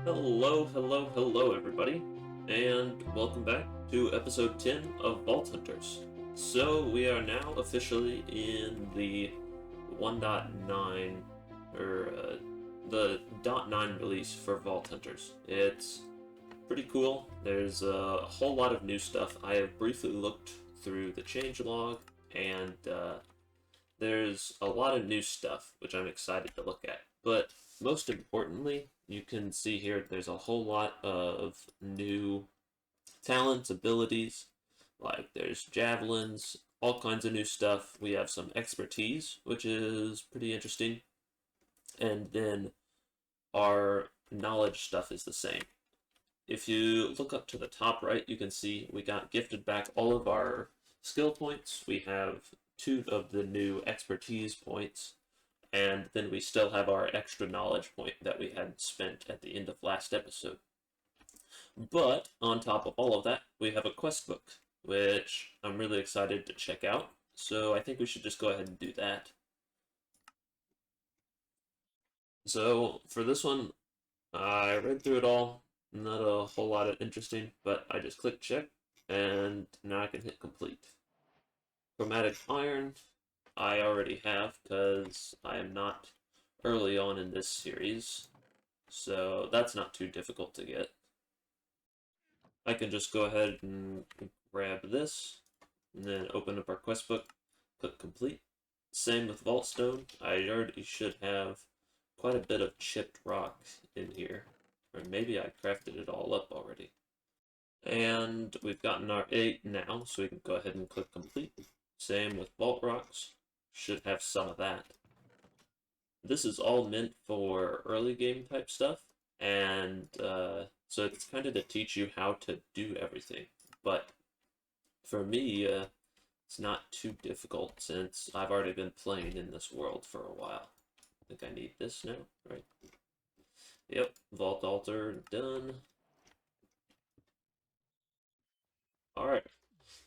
Hello, hello, hello, everybody, and welcome back to episode 10 of Vault Hunters. So, we are now officially in the 1.9, the .9 release for Vault Hunters. It's pretty cool. There's a whole lot of new stuff. I have briefly looked through the changelog, and there's a lot of new stuff, which I'm excited to look at. But most importantly, you can see here there's a whole lot of new talents, abilities, like there's javelins, all kinds of new stuff. We have some expertise, which is pretty interesting. And then our knowledge stuff is the same. If you look up to the top right, you can see we got gifted back all of our skill points. We have 2 of the new expertise points, and then we still have our extra knowledge point that we had spent at the end of last episode. But on top of all of that, we have a quest book, which I'm really excited to check out. So I think we should just go ahead and do that. So for this one, I read through it all. Not a whole lot of interesting, but I just click check, and now I can hit complete. Chromatic iron, I already have because I am not early on in this series, so that's not too difficult to get. I can just go ahead and grab this, and then open up our quest book, click complete. Same with Vault Stone, I already should have quite a bit of chipped rock in here, or maybe I crafted it all up already. And we've gotten our 8 now, so we can go ahead and click complete. Same with Vault Rocks, should have some of that. This is all meant for early game type stuff, and so it's kind of to teach you how to do everything. But for me, it's not too difficult since I've already been playing in this world for a while. I think I need this now, right? Yep, Vault Altar done. Alright,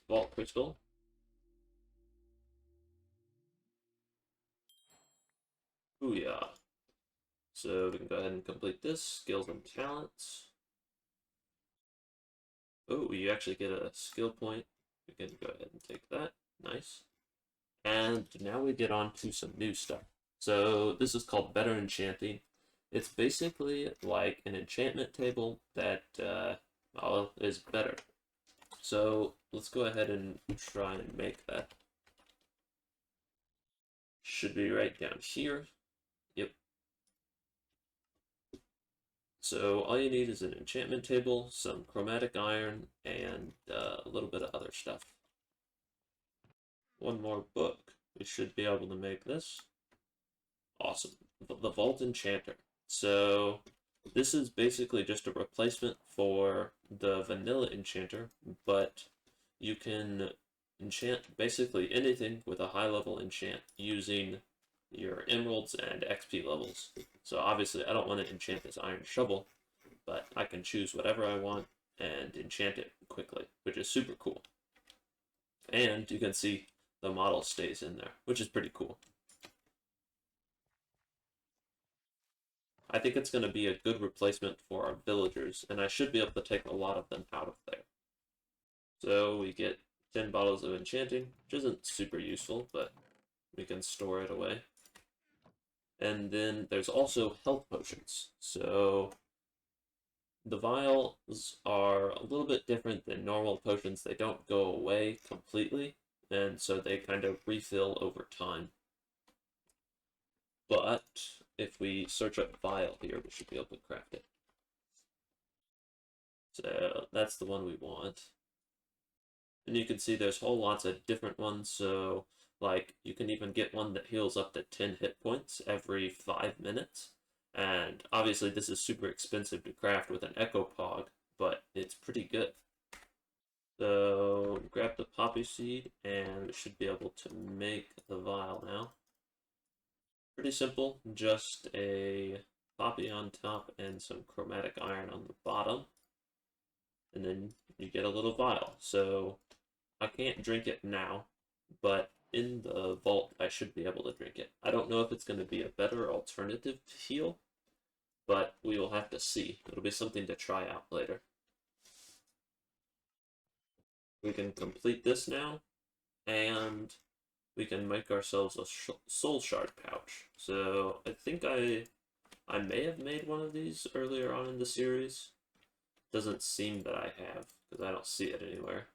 Vault Crystal. Booyah. So we can go ahead and complete this. Skills and talents. Oh, you actually get a skill point. We can go ahead and take that. Nice. And now we get on to some new stuff. So this is called Better Enchanting. It's basically like an enchantment table that well, is better. So let's go ahead and try and make that. Should be right down here. Yep. So all you need is an enchantment table, some chromatic iron, and a little bit of other stuff. One more book. We should be able to make this. Awesome. The Vault Enchanter. So this is basically just a replacement for the vanilla enchanter, but you can enchant basically anything with a high level enchant using your emeralds and XP levels. So obviously I don't want to enchant this iron shovel, but I can choose whatever I want and enchant it quickly, which is super cool. And you can see the model stays in there, which is pretty cool. I think it's going to be a good replacement for our villagers, and I should be able to take a lot of them out of there. So we get 10 bottles of enchanting, which isn't super useful, but we can store it away. And then there's also health potions. So the vials are a little bit different than normal potions. They don't go away completely, and so they kind of refill over time. But if we search up vial here, we should be able to craft it. So that's the one we want. And you can see there's whole lots of different ones, so like you can even get one that heals up to 10 hit points every 5 minutes. And obviously this is super expensive to craft with an Echo Pog, but it's pretty good. So grab the poppy seed and we should be able to make the vial now. Pretty simple, just a poppy on top and some chromatic iron on the bottom. And then you get a little vial. So I can't drink it now, but in the vault I should be able to drink it. I don't know if it's going to be a better alternative to heal, but we will have to see. It'll be something to try out later. We can complete this now, and we can make ourselves a soul shard pouch. So I think I may have made one of these earlier on in the series. Doesn't seem that I have, because I don't see it anywhere.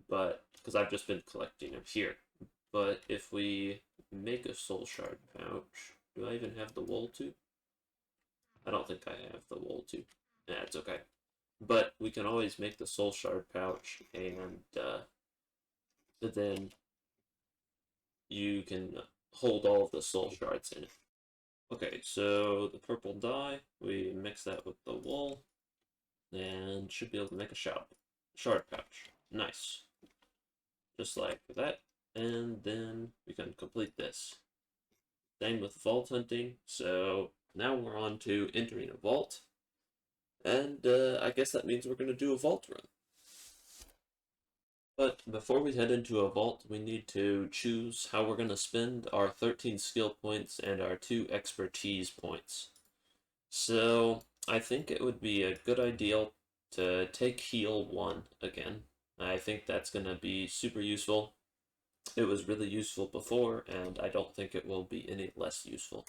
But, because I've just been collecting them here. But if we make a soul shard pouch, do I even have the wool to? I don't think I have the wool to. Yeah, it's okay. But we can always make the soul shard pouch, and then you can hold all of the soul shards in it. Okay, so the purple dye, we mix that with the wool, and should be able to make a shard pouch. Nice. Just like that. And then we can complete this. Same with vault hunting, so now we're on to entering a vault. And I guess that means we're going to do a vault run. But before we head into a vault, we need to choose how we're going to spend our 13 skill points and our 2 expertise points. So I think it would be a good idea to take heal 1 again. I think that's going to be super useful. It was really useful before, and I don't think it will be any less useful.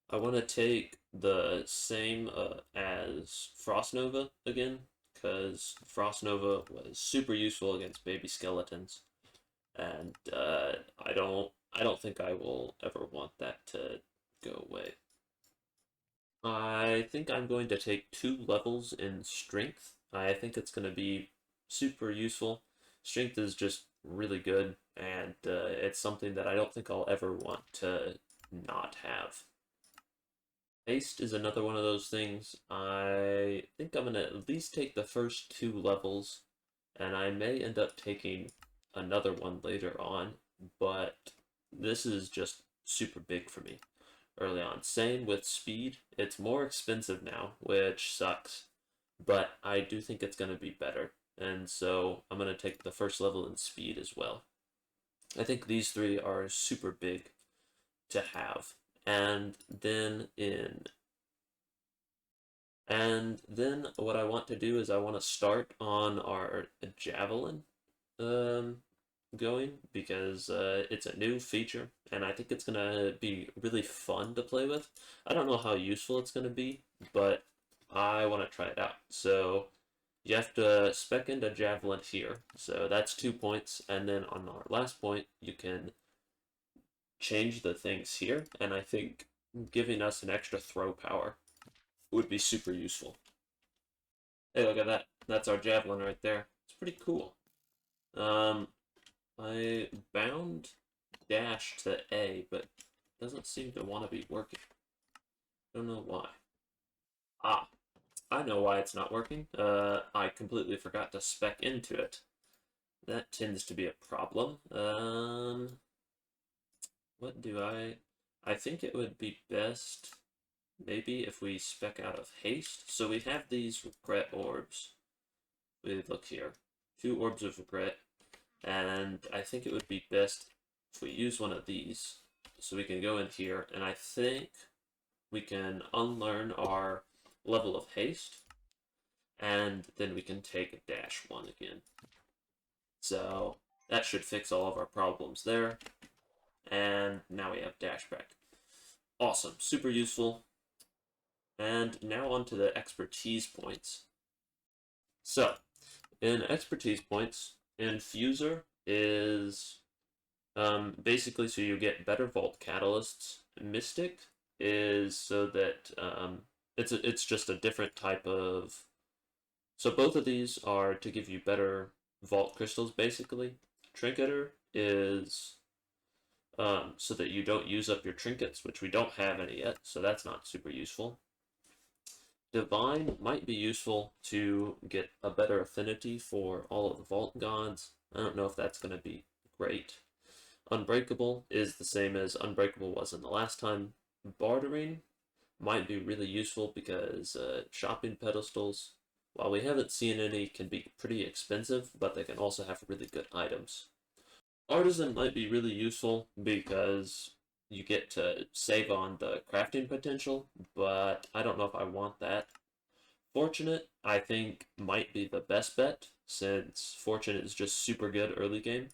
I want to take the same as Frost Nova again, because Frost Nova was super useful against baby skeletons, and I don't think I will ever want that to go away. I think I'm going to take 2 levels in Strength. I think it's going to be super useful. Strength is just really good, and it's something that I don't think I'll ever want to not have. Haste is another one of those things. I think I'm going to at least take the first 2 levels, and I may end up taking another one later on, but this is just super big for me early on. Same with speed. It's more expensive now, which sucks, but I do think it's going to be better, and so I'm going to take the first level in speed as well. I think these 3 are super big to have. And then what I want to do is I want to start on our javelin um, going, because it's a new feature and I think it's gonna be really fun to play with. I don't know how useful it's gonna be, but I want to try it out. So you have to spec into javelin here, so that's 2 points, and then on our last point you can change the things here, and I think giving us an extra throw power would be super useful. Hey, look at that. That's our javelin right there. It's pretty cool. Um, I bound dash to A, but it doesn't seem to want to be working. Don't know why. Ah, I know why it's not working. I completely forgot to spec into it. That tends to be a problem. What do I think it would be best maybe if we spec out of haste. So we have these regret orbs. We look here. 2 orbs of regret. And I think it would be best if we use one of these. So we can go in here, and I think we can unlearn our level of haste, and then we can take a dash 1 again. So that should fix all of our problems there. And now we have dash back. Awesome, super useful. And now on to the expertise points. So, in expertise points, Infuser is basically so you get better vault catalysts. Mystic is so that it's just a different type of. So both of these are to give you better vault crystals, basically. Trinketer is so that you don't use up your trinkets, which we don't have any yet, so that's not super useful. Divine might be useful to get a better affinity for all of the vault gods. I don't know if that's going to be great. Unbreakable is the same as Unbreakable was in the last time. Bartering might be really useful because shopping pedestals, while we haven't seen any, can be pretty expensive, but they can also have really good items. Artisan might be really useful because you get to save on the crafting potential, but I don't know if I want that. Fortunate, I think, might be the best bet, since Fortunate is just super good early game.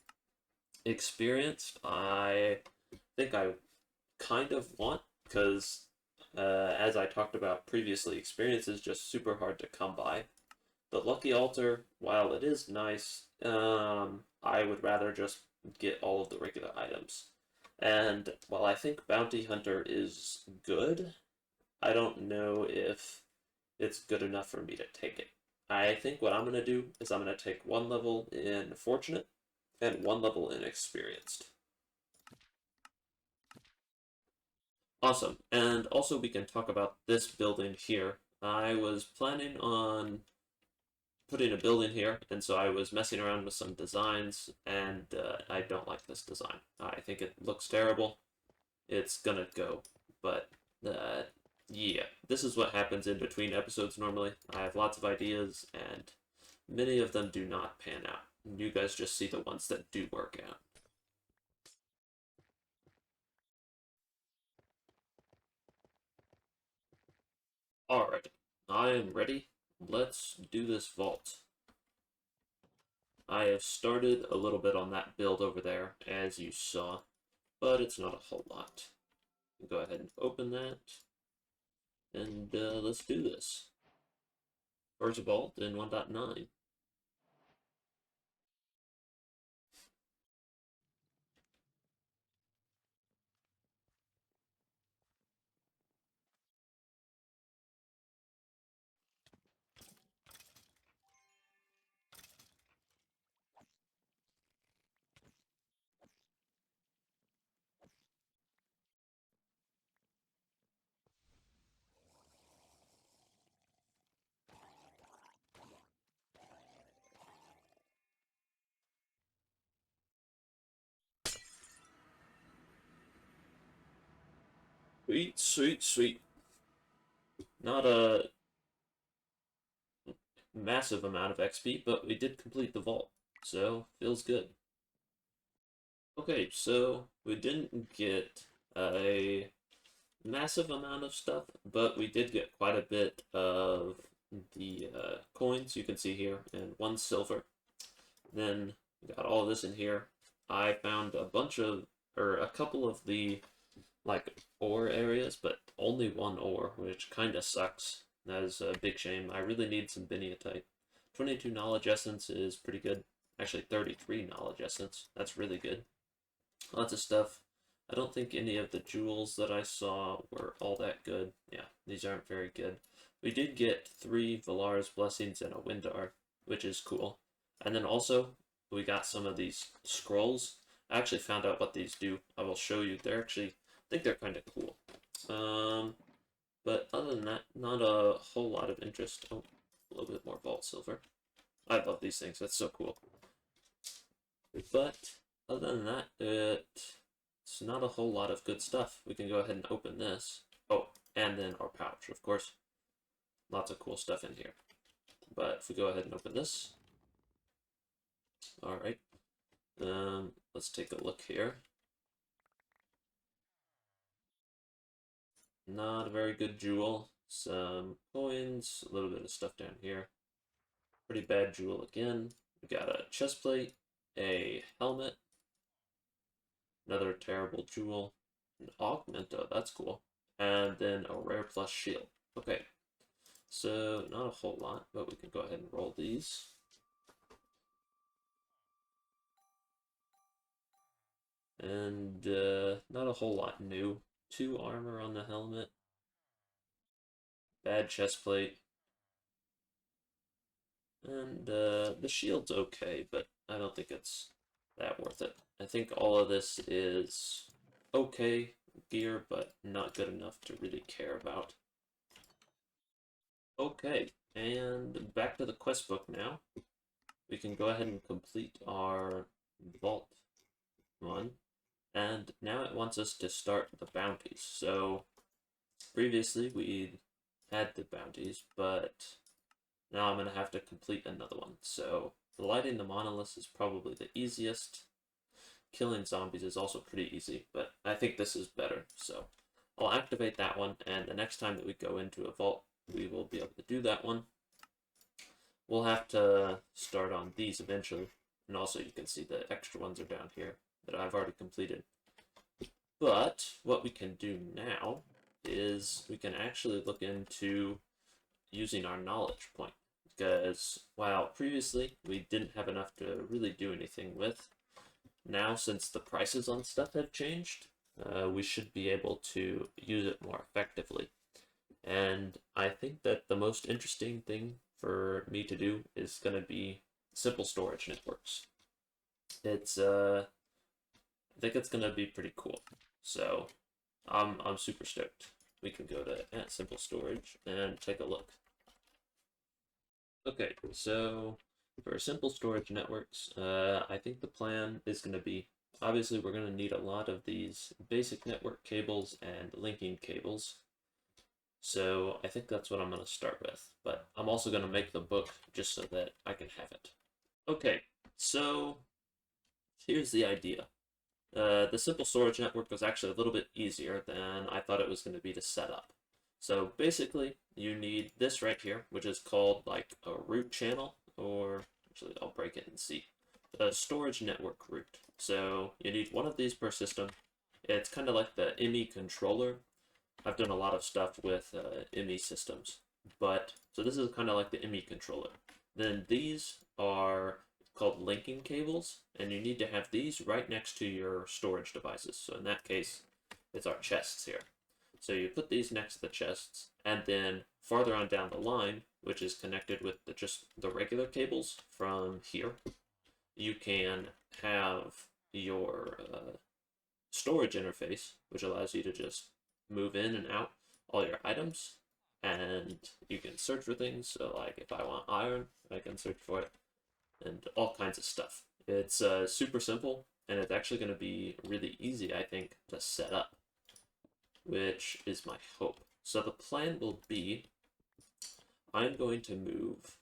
Experienced, I think I kind of want, because as I talked about previously, experience is just super hard to come by. The Lucky Altar, while it is nice, I would rather just get all of the regular items. And while I think Bounty Hunter is good, I don't know if it's good enough for me to take it. I think what I'm going to do is I'm going to take one level in Fortunate and one level in Experienced. Awesome. And also, we can talk about this building here. I was planning on putting a building here, and so I was messing around with some designs, and I don't like this design. I think it looks terrible. It's gonna go, but yeah, this is what happens in between episodes normally. I have lots of ideas, and many of them do not pan out. You guys just see the ones that do work out. Alright, I am ready. Let's do this vault. I have started a little bit on that build over there, as you saw, but it's not a whole lot. Go ahead and open that, and let's do this. First vault in 1.9. Sweet, sweet, sweet. Not a massive amount of XP, but we did complete the vault, so feels good. Okay, so we didn't get a massive amount of stuff, but we did get quite a bit of the coins you can see here, and 1 silver. Then we got all this in here. I found a bunch of, or a couple of the like ore areas, but only one ore, which kind of sucks. That is a big shame. I really need some Biniatite. 22 knowledge essence is pretty good. Actually, 33 knowledge essence. That's really good. Lots of stuff. I don't think any of the jewels that I saw were all that good. Yeah, these aren't very good. We did get 3 Valar's Blessings and a Windar, which is cool. And then also, we got some of these scrolls. I actually found out what these do. I will show you. They're actually, I think they're kind of cool. But other than that, not a whole lot of interest. Oh, a little bit more vault silver. I love these things. That's so cool. But other than that, it's not a whole lot of good stuff. We can go ahead and open this. Oh, and then our pouch, of course. Lots of cool stuff in here. But if we go ahead and open this. Alright. Let's take a look here. Not a very good jewel. Some coins, a little bit of stuff down here. Pretty bad jewel again. We got a chest plate, a helmet, another terrible jewel, an augmento, that's cool, and then a rare plus shield. Okay, so not a whole lot, but we can go ahead and roll these. And not a whole lot new. 2 armor on the helmet, bad chest plate, and the shield's okay, but I don't think it's that worth it. I think all of this is okay gear, but not good enough to really care about. Okay, and back to the quest book now. We can go ahead and complete our vault one. And now it wants us to start the bounties. So previously we had the bounties, but now I'm going to have to complete another one. So lighting the monoliths is probably the easiest. killing zombies is also pretty easy, but I think this is better. So I'll activate that one, and the next time that we go into a vault, we will be able to do that one. We'll have to start on these eventually, and also you can see the extra ones are down here that I've already completed. But what we can do now is we can actually look into using our knowledge point, because while previously we didn't have enough to really do anything with, now since the prices on stuff have changed, we should be able to use it more effectively. And I think that the most interesting thing for me to do is going to be simple storage networks. It's I think it's going to be pretty cool. So I'm super stoked. We can go to simple storage and take a look. Okay, so for simple storage networks, I think the plan is going to be, obviously we're going to need a lot of these basic network cables and linking cables. So I think that's what I'm going to start with, but I'm also going to make the book just so that I can have it. Okay, so here's the idea. The simple storage network was actually a little bit easier than I thought it was going to be to set up. So basically, you need this right here, which is called like a root channel, or actually I'll break it and see. A storage network root. So you need one of these per system. It's kind of like the ME controller. I've done a lot of stuff with ME systems, but so this is kind of like the ME controller. Then these are called linking cables, and you need to have these right next to your storage devices. So in that case, it's our chests here. So you put these next to the chests, and then farther on down the line, which is connected with just the regular cables from here, you can have your storage interface, which allows you to just move in and out all your items, and you can search for things. So like if I want iron, I can search for it, and all kinds of stuff. It's super simple, and it's actually going to be really easy, I think, to set up, which is my hope. So the plan will be, I'm going to move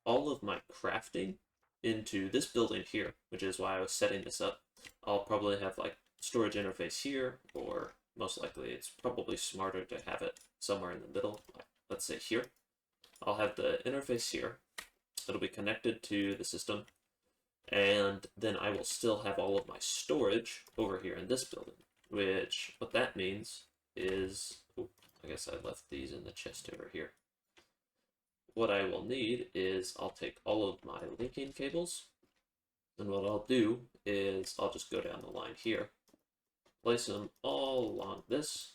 all of my crafting into this building here, which is why I was setting this up. I'll probably have like storage interface here, or most likely it's probably smarter to have it somewhere in the middle. Let's say here. I'll have the interface here. It'll be connected to the system, and then I will still have all of my storage over here in this building, which what that means is, oh, I guess I left these in the chest over here. What I will need is I'll take all of my linking cables, and what I'll do is I'll just go down the line here, place them all along this.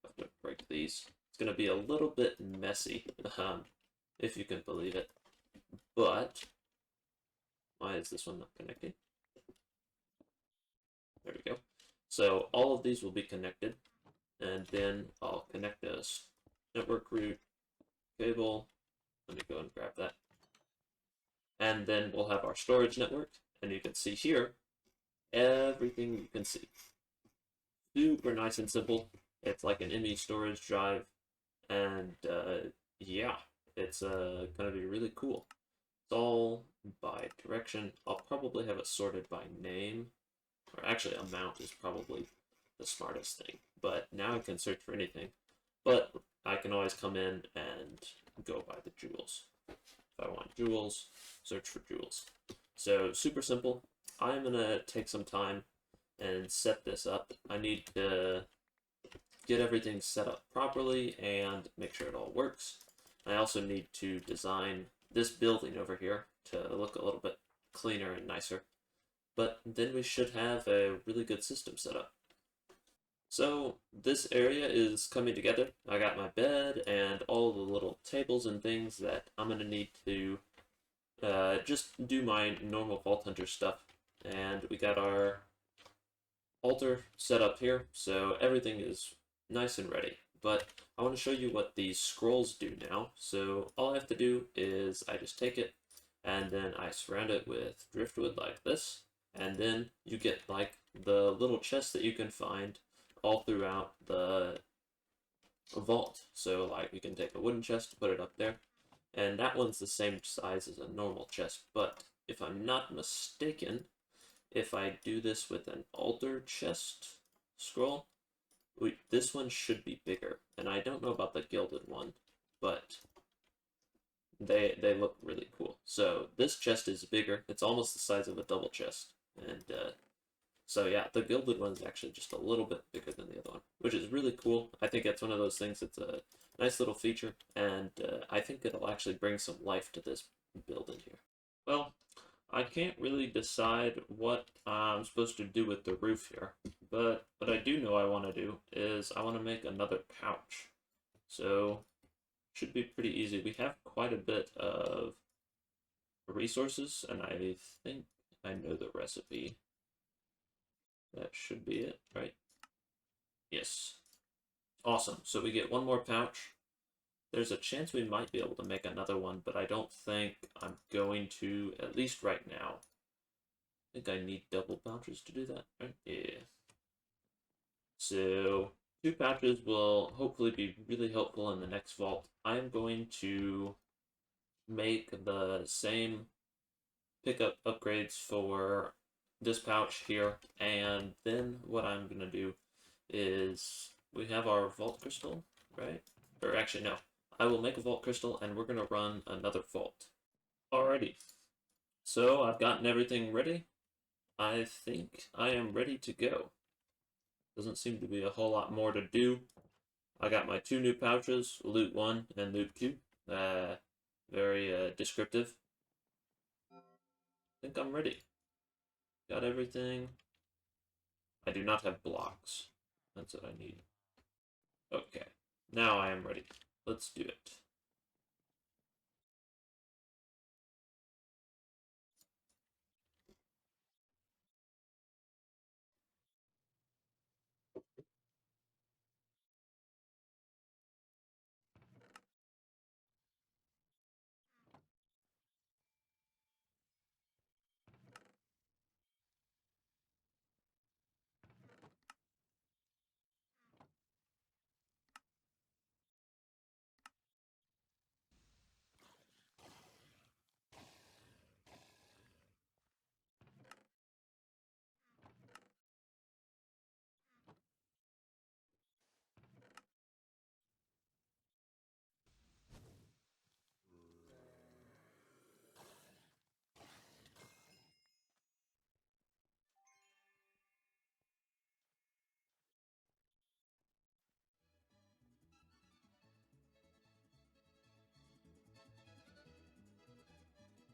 I have to break these. It's going to be a little bit messy, if you can believe it, but why is this one not connecting? There we go. So all of these will be connected, and then I'll connect this network root cable. Let me go and grab that. And then we'll have our storage network, and you can see here, everything you can see. Super nice and simple. It's like an ME storage drive, and yeah, it's gonna be really cool. It's all by direction. I'll probably have it sorted by name, or actually amount is probably the smartest thing. But now I can search for anything, but I can always come in and go by the jewels. If I want jewels, search for jewels. So super simple. I'm gonna take some time and set this up. I need to get everything set up properly and make sure it all works. I also need to design this building over here to look a little bit cleaner and nicer. But then we should have a really good system set up. So this area is coming together. I got my bed and all the little tables and things that I'm going to need to just do my normal Vault Hunter stuff. And we got our altar set up here, so everything is nice and ready. But I want to show you what these scrolls do now. So all I have to do is I just take it and then I surround it with driftwood like this, and then you get like the little chests that you can find all throughout the vault. So like we can take a wooden chest, put it up there, and that one's the same size as a normal chest, but if I'm not mistaken, if I do this with an altar chest scroll, this one should be bigger, and I don't know about the gilded one, but they look really cool. So this chest is bigger. It's almost the size of a double chest, and so yeah, the gilded one is actually just a little bit bigger than the other one, which is really cool. I think it's one of those things that's a nice little feature, and I think it'll actually bring some life to this build in here. Well, I can't really decide what I'm supposed to do with the roof here, but what I do know I want to do is I want to make another pouch. So, should be pretty easy. We have quite a bit of resources, and I think I know the recipe. That should be it, right? Yes. Awesome. So we get one more pouch. There's a chance we might be able to make another one, but I don't think I'm going to, at least right now. I think I need double pouches to do that, right? Yeah. So, two pouches will hopefully be really helpful in the next vault. I'm going to make the same pickup upgrades for this pouch here, and then what I'm going to do is we have our vault crystal, right? Or actually, no. I will make a vault crystal, and we're going to run another vault. Alrighty. So, I've gotten everything ready. I think I am ready to go. Doesn't seem to be a whole lot more to do. I got my two new pouches, loot 1 and loot 2. Very descriptive. I think I'm ready. Got everything. I do not have blocks. That's what I need. Okay. Now I am ready. Let's do it.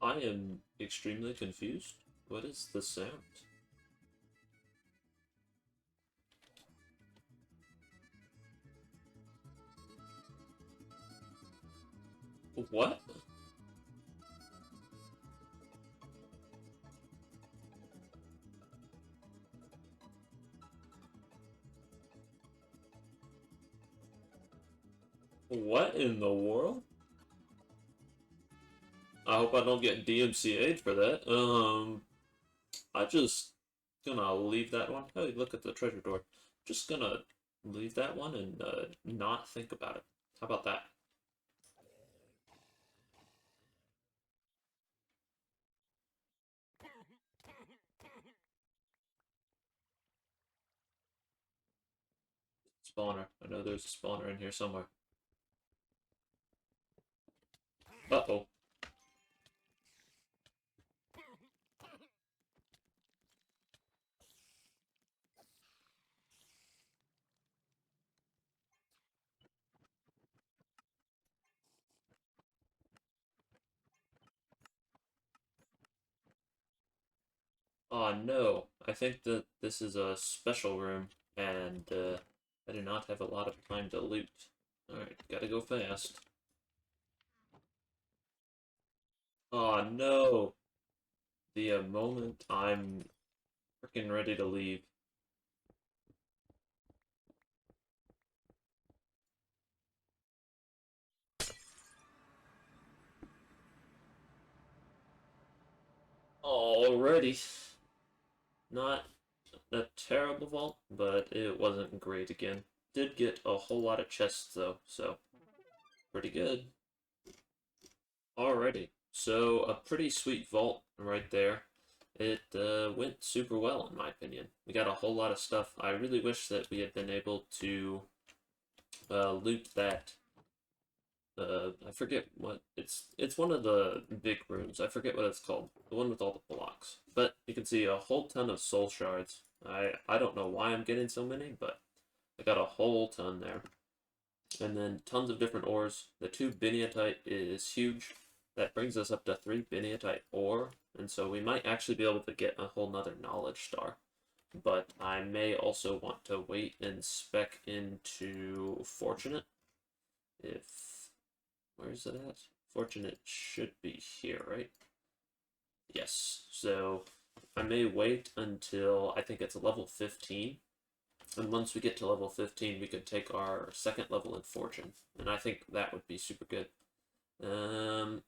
I am extremely confused. What is the sound? What? What in the world? I hope I don't get DMCA'd for that. I just gonna leave that one. Hey, look at the treasure door. Just gonna leave that one and not think about it. How about that? Spawner. I know there's a spawner in here somewhere. Uh-oh. Oh no. I think that this is a special room, and I do not have a lot of time to loot. Alright, gotta go fast. Oh no. The moment I'm freaking ready to leave. Already. Not a terrible vault, but it wasn't great again. Did get a whole lot of chests though, so pretty good. Alrighty, so a pretty sweet vault right there. It went super well in my opinion. We got a whole lot of stuff. I really wish that we had been able to loot that. I forget what it's one of the big rooms. I forget what it's called. The one with all the blocks. But you can see a whole ton of soul shards. I don't know why I'm getting so many, but I got a whole ton there. And then tons of different ores. The 2 biniatite is huge. That brings us up to 3 biniatite ore, and so we might actually be able to get a whole nother knowledge star. But I may also want to wait and spec into fortunate. Where is it at? Fortunate should be here, right? Yes. So I may wait until I think it's level 15. And once we get to level 15, we could take our second level in fortune. And I think that would be super good.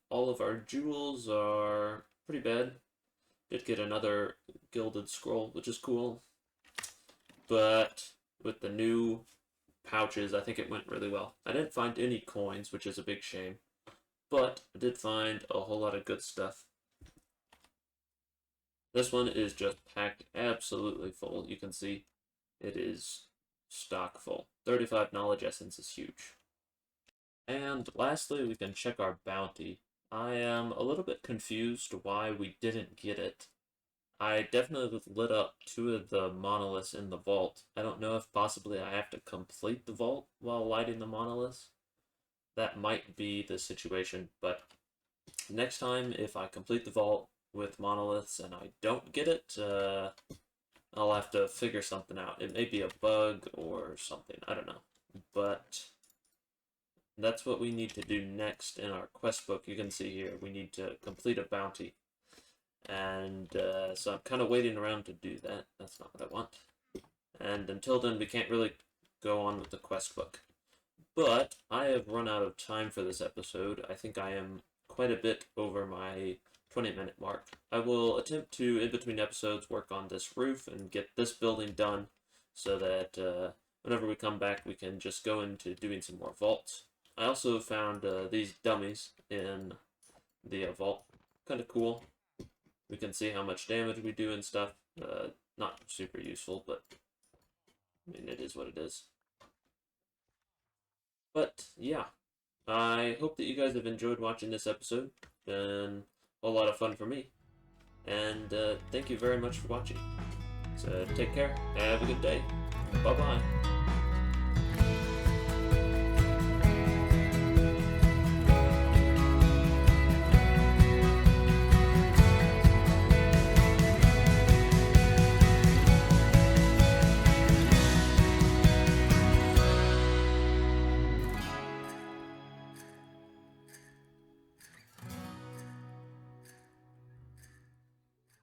All of our jewels are pretty bad. Did get another gilded scroll, which is cool. But with the new pouches, I think it went really well. I didn't find any coins, which is a big shame. But I did find a whole lot of good stuff. This one is just packed absolutely full. You can see it is stock full. 35 knowledge essence is huge. And lastly, we can check our bounty. I am a little bit confused why we didn't get it. I definitely lit up 2 of the monoliths in the vault. I don't know if possibly I have to complete the vault while lighting the monoliths. That might be the situation, but next time if I complete the vault with monoliths and I don't get it, I'll have to figure something out. It may be a bug or something, I don't know. But that's what we need to do next in our quest book. You can see here, we need to complete a bounty. And so I'm kind of waiting around to do that. That's not what I want. And until then, we can't really go on with the quest book. But I have run out of time for this episode. I think I am quite a bit over my 20-minute mark. I will attempt to, in between episodes, work on this roof and get this building done so that whenever we come back, we can just go into doing some more vaults. I also found these dummies in the vault. Kind of cool. We can see how much damage we do and stuff. Not super useful, but I mean, it is what it is. But yeah, I hope that you guys have enjoyed watching this episode. Been a lot of fun for me. And thank you very much for watching. So take care, have a good day. Bye-bye.